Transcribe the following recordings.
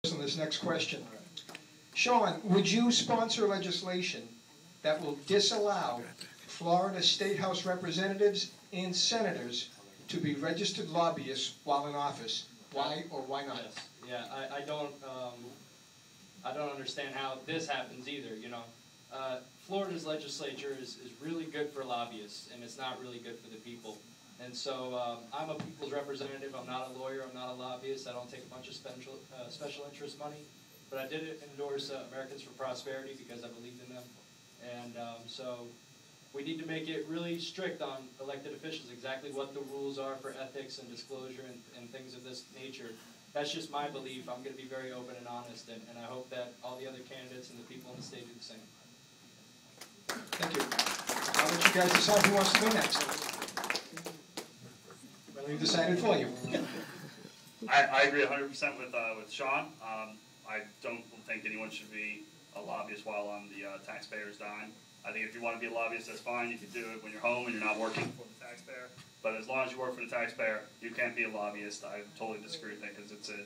on this next question. Sean, would you sponsor legislation that will disallow Florida State House representatives and senators to be registered lobbyists while in office? Why or why not? Yes. Yeah, I don't understand how this happens either. You know, Florida's legislature is really good for lobbyists, and it's not really good for the people. And so I'm a people's representative. I'm not a lawyer. I'm not a lobbyist. I don't take a bunch of special interest money. But I did endorse Americans for Prosperity because I believed in them. And so we need to make it really strict on elected officials, exactly what the rules are for ethics and disclosure and things of this nature. That's just my belief. I'm going to be very open and honest, and I hope that all the other candidates and the people in the state do the same. Thank you. I'll let you guys decide who wants to go next. Well, we've decided for you. I agree 100% with Sean. I don't think anyone should be a lobbyist while on the taxpayer's dime. I think if you want to be a lobbyist, that's fine. You can do it when you're home and you're not working for the taxpayer. But as long as you work for the taxpayer, you can't be a lobbyist. I totally disagree with that because it's a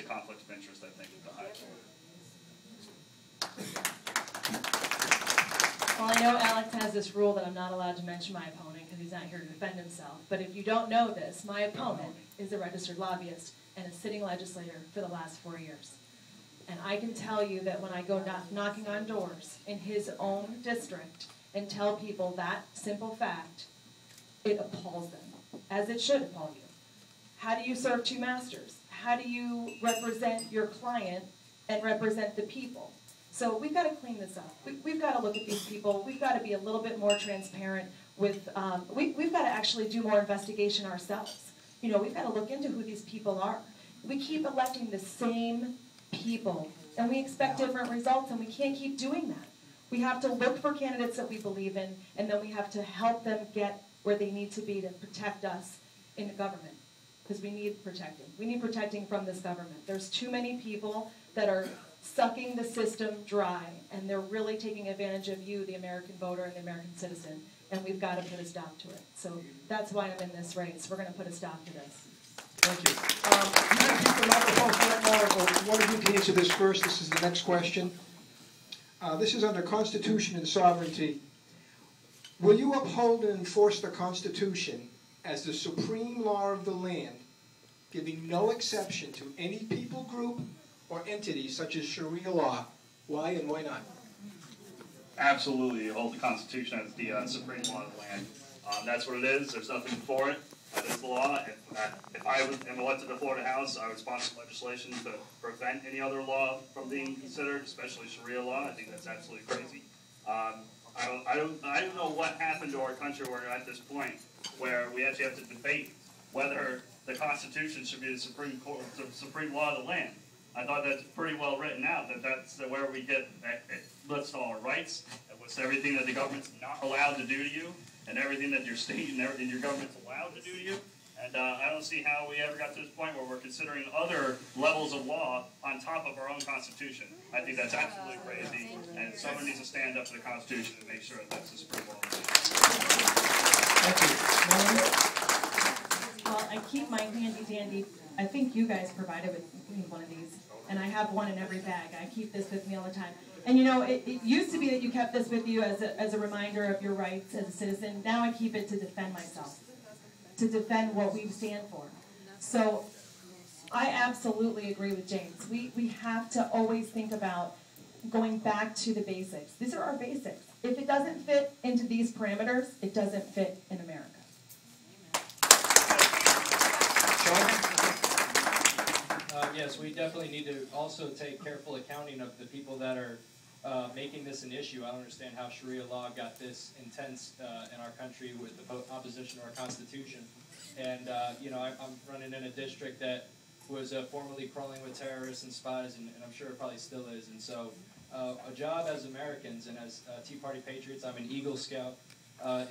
conflict of interest, I think, at the highest level. Well, I know Alex has this rule that I'm not allowed to mention my opponent because he's not here to defend himself. But if you don't know this, my opponent is a registered lobbyist and a sitting legislator for the last 4 years. And I can tell you that when I go knocking on doors in his own district and tell people that simple fact, it appalls them, as it should appall you. How do you serve two masters? How do you represent your client and represent the people? So we've got to clean this up. We've got to look at these people. We've got to be a little bit more transparent with, we've got to actually do more investigation ourselves. You know, we've got to look into who these people are. We keep electing the same people, and we expect different results, and we can't keep doing that. We have to look for candidates that we believe in, and then we have to help them get where they need to be to protect us in the government, because we need protecting. We need protecting from this government. There's too many people that are sucking the system dry, and they're really taking advantage of you, the American voter and the American citizen, and we've got to put a stop to it. So that's why I'm in this race. We're going to put a stop to this. Thank you. Can I keep the microphone for that more, or one of you can answer this first? This is the next question. This is under Constitution and sovereignty. Will you uphold and enforce the Constitution as the supreme law of the land, giving no exception to any people group or entity such as Sharia law? Why and why not? Absolutely. You hold the Constitution as the supreme law of the land. That's what it is. There's nothing for it. That is the law. If I am elected to the Florida House, I would sponsor legislation to prevent any other law from being considered, especially Sharia law. I think that's absolutely crazy. I don't know what happened to our country where we're at this point where we actually have to debate whether the Constitution should be the supreme law of the land. I thought that's pretty well written out, that that's where we get lists all our rights, it lists everything that the government's not allowed to do to you, and everything that your state and everything your government's allowed to do to you. And I don't see how we ever got to this point where we're considering other levels of law on top of our own Constitution. I think that's absolutely crazy, and someone needs to stand up to the Constitution and make sure that that's the supreme law. Thank you. Well, I keep my handy-dandy, I think you guys provided me one of these, and I have one in every bag. I keep this with me all the time. And you know, it used to be that you kept this with you as a reminder of your rights as a citizen. Now I keep it to defend myself, to defend what we stand for. So I absolutely agree with James. We have to always think about going back to the basics. These are our basics. If it doesn't fit into these parameters, it doesn't fit in America. Yes, we definitely need to also take careful accounting of the people that are making this an issue. I don't understand how Sharia law got this intense in our country with the opposition to our Constitution. And, you know, I'm running in a district that was formerly crawling with terrorists and spies, and I'm sure it probably still is. And so a job as Americans and as Tea Party patriots, I'm an Eagle Scout,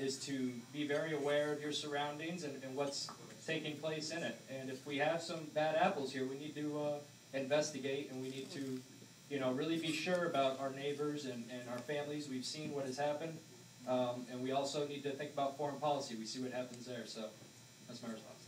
is to be very aware of your surroundings and what's taking place in it. And if we have some bad apples here, we need to investigate, and we need to, you know, really be sure about our neighbors and our families. We've seen what has happened, and we also need to think about foreign policy. We see what happens there, so that's my response.